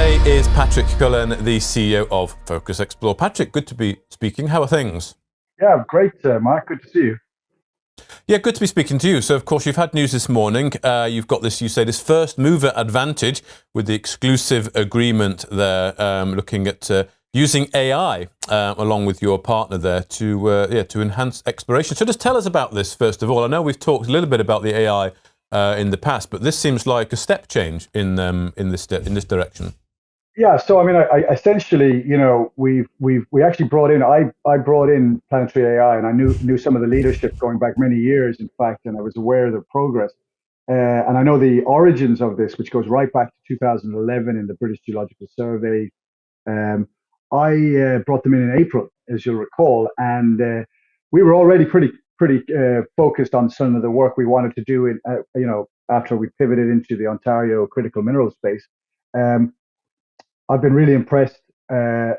today is Patrick Cullen, the CEO of Focus Xplore. Patrick, good to be speaking. How are things? Yeah, great, Mark. Good to see you. Yeah, good to be speaking to you. So, of course, you've had news this morning. You've got this, you say, this first mover advantage with the exclusive agreement there, looking at using AI along with your partner there to enhance exploration. So just tell us about this, first of all. I know we've talked a little bit about the AI in the past, but this seems like a step change in this direction. Yeah, so I mean, I essentially, we actually brought in. I brought in Planetary AI, and I knew some of the leadership going back many years, in fact, and I was aware of their progress. And I know the origins of this, which goes right back to 2011 in the British Geological Survey. I brought them in April, as you'll recall, and we were already pretty focused on some of the work we wanted to do. After we pivoted into the Ontario critical mineral space. I've been really impressed. I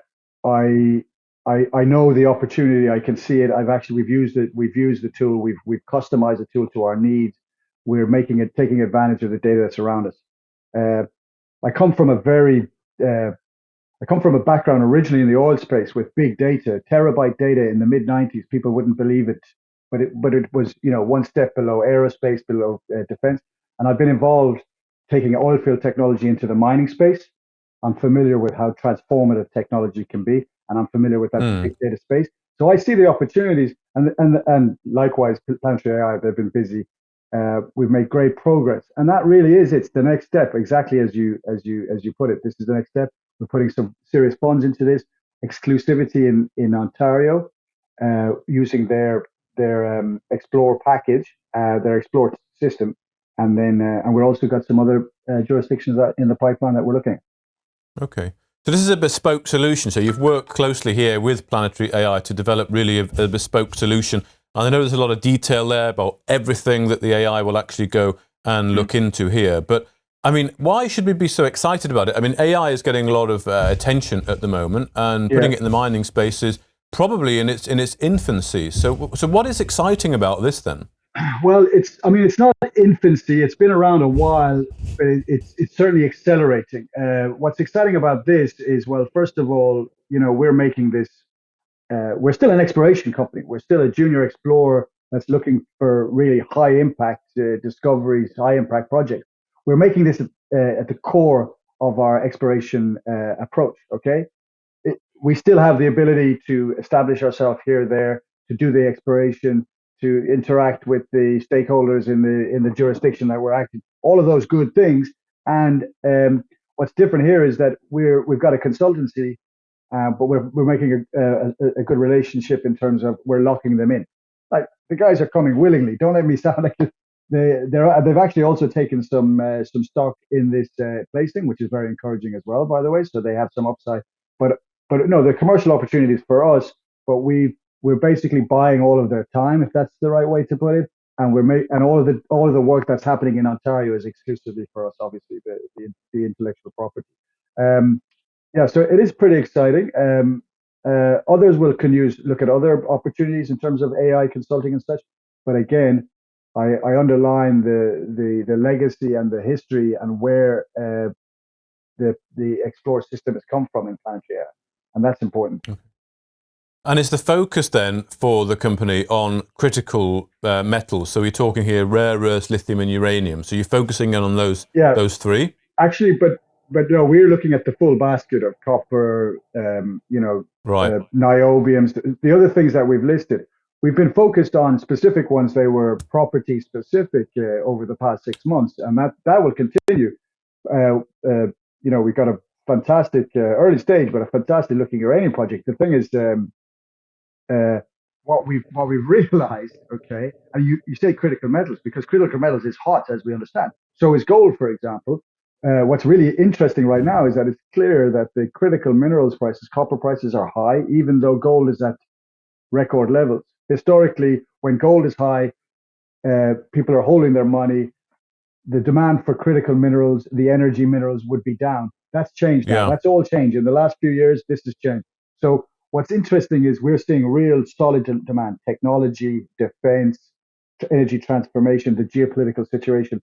know the opportunity. I can see it. We've used it. We've used the tool. We've customized the tool to our needs. We're taking advantage of the data that's around us. I come from a background originally in the oil space with big data, terabyte data in the mid 90s. People wouldn't believe it, but it was one step below aerospace, below defense. And I've been involved taking oil field technology into the mining space. I'm familiar with how transformative technology can be, and I'm familiar with that big data space. So I see the opportunities, and likewise, Planetary AI, they've been busy. We've made great progress, and that really it's the next step, exactly as you put it. This is the next step. We're putting some serious funds into this exclusivity in Ontario, using their Xplore package, their Xplore system, and then and we've also got some other jurisdictions in the pipeline that we're looking at. Okay. So this is a bespoke solution. So you've worked closely here with Planetary AI to develop really a bespoke solution. And I know there's a lot of detail there about everything that the AI will actually go and look into here. But I mean, why should we be so excited about it? I mean, AI is getting a lot of attention at the moment, and putting it in the mining space is probably in its infancy. So what is exciting about this then? Well, it's not infancy. It's been around a while, but it's certainly accelerating. What's exciting about this is, well, first of all, we're making this. We're still an exploration company. We're still a junior explorer that's looking for really high impact discoveries, high impact projects. We're making this at the core of our exploration approach. Okay, we still have the ability to establish ourselves here, there, to do the exploration, to interact with the stakeholders in the jurisdiction that we're acting. All of those good things. And what's different here is that we've got a consultancy, but we're making a good relationship in terms of we're locking them in. Like, the guys are coming willingly. Don't let me sound like they've actually also taken some stock in this placing, which is very encouraging as well, by the way. So they have some upside. But no, the commercial opportunities for us, but we're basically buying all of their time, if that's the right way to put it, and all of the work that's happening in Ontario is exclusively for us, obviously, the intellectual property. So it is pretty exciting. Others can look at other opportunities in terms of AI consulting and such, but again, I underline the legacy and the history and where the Xplore system has come from in Planetary AI, and that's important. Okay. And is the focus then for the company on critical metals? So we're talking here rare earths, lithium, and uranium. So you're focusing on those three? Actually, but no, we're looking at the full basket of copper, niobiums, the other things that we've listed. We've been focused on specific ones. They were property specific over the past 6 months, and that will continue. We've got a fantastic early stage, but a fantastic looking uranium project. The thing is, what we've realized, okay, and you say critical metals because critical metals is hot, as we understand. So is gold, for example. What's really interesting right now is that it's clear that the critical minerals prices, copper prices, are high, even though gold is at record levels. Historically, when gold is high, people are holding their money. The demand for critical minerals, the energy minerals, would be down. That's changed now. That's all changed. In the last few years, this has changed. So what's interesting is we're seeing real solid demand, technology, defense, energy transformation, the geopolitical situation.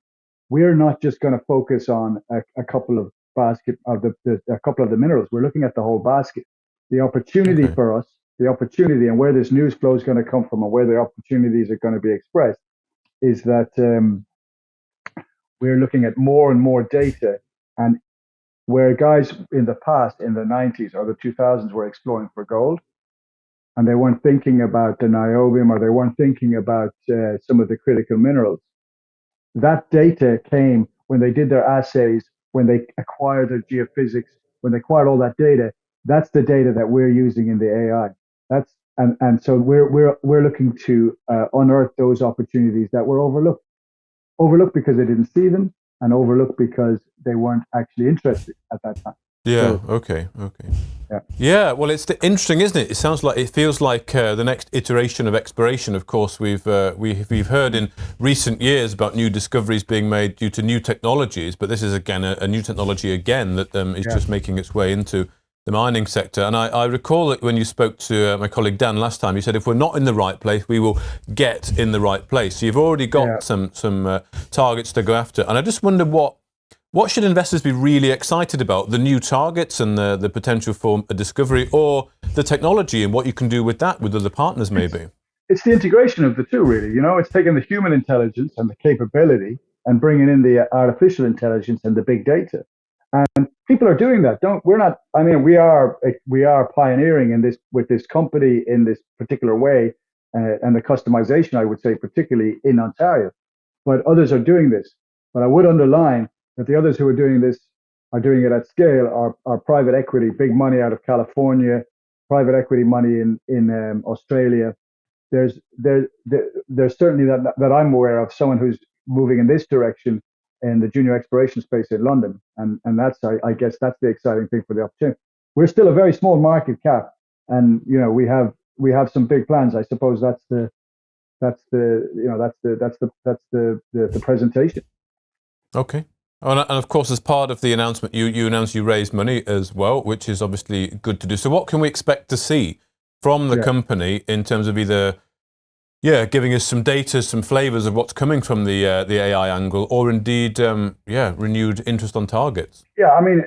We're not just going to focus on a couple of basket of a couple of the minerals. We're looking at the whole basket. The opportunity for us, and where this news flow is going to come from and where the opportunities are going to be expressed is that we're looking at more and more data, and where guys in the past, in the 90s or the 2000s, were exploring for gold, and they weren't thinking about the niobium or they weren't thinking about some of the critical minerals. That data came when they did their assays, when they acquired their geophysics, when they acquired all that data. That's the data that we're using in the AI. And so we're looking to unearth those opportunities that were overlooked because they didn't see them, and overlooked because they weren't actually interested at that time. Yeah. Okay. Yeah. Well, it's interesting, isn't it? It feels like the next iteration of exploration. Of course, we've heard in recent years about new discoveries being made due to new technologies, but this is again a new technology that is just making its way into the mining sector. And I recall that when you spoke to my colleague Dan last time, you said if we're not in the right place, we will get in the right place. So you've already got some targets to go after. And I just wonder what should investors be really excited about? The new targets and the potential for a discovery, or the technology and what you can do with that with other partners maybe? It's the integration of the two, really. It's taking the human intelligence and the capability and bringing in the artificial intelligence and the big data. And people are doing that. We are pioneering in this with this company in this particular way, and the customization, I would say, particularly in Ontario. But others are doing this. But I would underline that the others who are doing this are doing it at scale. Are private equity, big money out of California, private equity money in Australia. There's certainly that I'm aware of someone who's moving in this direction in the junior exploration space in London, and that's I guess that's the exciting thing for the opportunity. We're still a very small market cap, and we have some big plans. I suppose that's the presentation. Okay. And of course, as part of the announcement, you announced you raised money as well, which is obviously good to do. So what can we expect to see from the company in terms of either giving us some data, some flavors of what's coming from the AI angle, or indeed, renewed interest on targets? Yeah, I mean,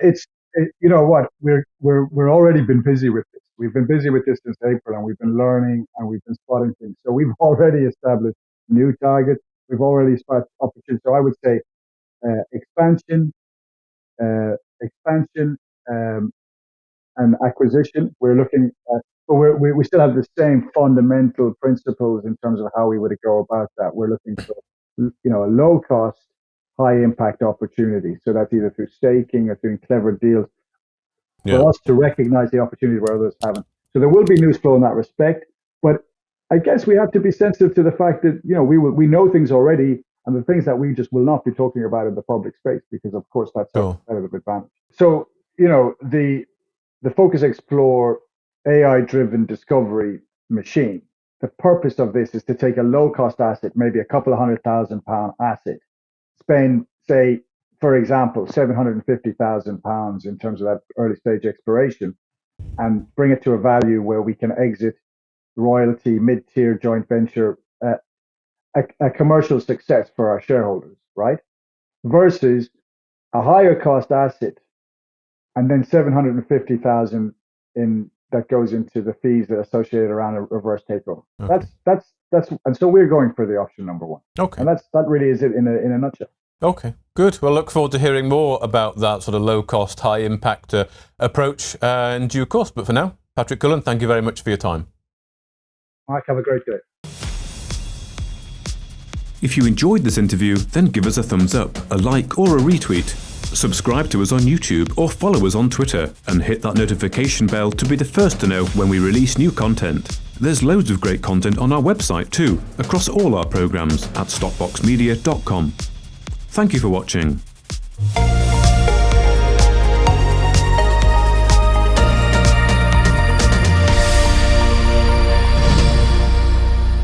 we're already been busy with this. We've been busy with this since April, and we've been learning and we've been spotting things. So we've already established new targets. We've already spotted opportunities. So I would say expansion, and acquisition. We're looking at. But we still have the same fundamental principles in terms of how we would go about that. We're looking for, a low cost, high impact opportunity. So that's either through staking or doing clever deals for us to recognize the opportunity where others haven't. So there will be news flow in that respect. But I guess we have to be sensitive to the fact that, we know things already, and the things that we just will not be talking about in the public space, because of course that's a competitive advantage. So, the Focus Xplore AI-driven discovery machine. The purpose of this is to take a low-cost asset, maybe a couple of £100,000 asset, spend, say, for example, £750,000 in terms of that early-stage exploration, and bring it to a value where we can exit royalty, mid-tier joint venture, a commercial success for our shareholders, right? Versus a higher-cost asset, and then $750,000 that goes into the fees that are associated around a reverse takeover. Okay. That's and so we're going for the option number one. Okay. And that really is it in a nutshell. Okay, good. Well, look forward to hearing more about that sort of low cost, high impact approach in due course. But for now, Patrick Cullen, thank you very much for your time. Mike, have a great day. If you enjoyed this interview, then give us a thumbs up, a like or a retweet. Subscribe to us on YouTube or follow us on Twitter, and hit that notification bell to be the first to know when we release new content. There's loads of great content on our website too, across all our programs at stockboxmedia.com. Thank you for watching.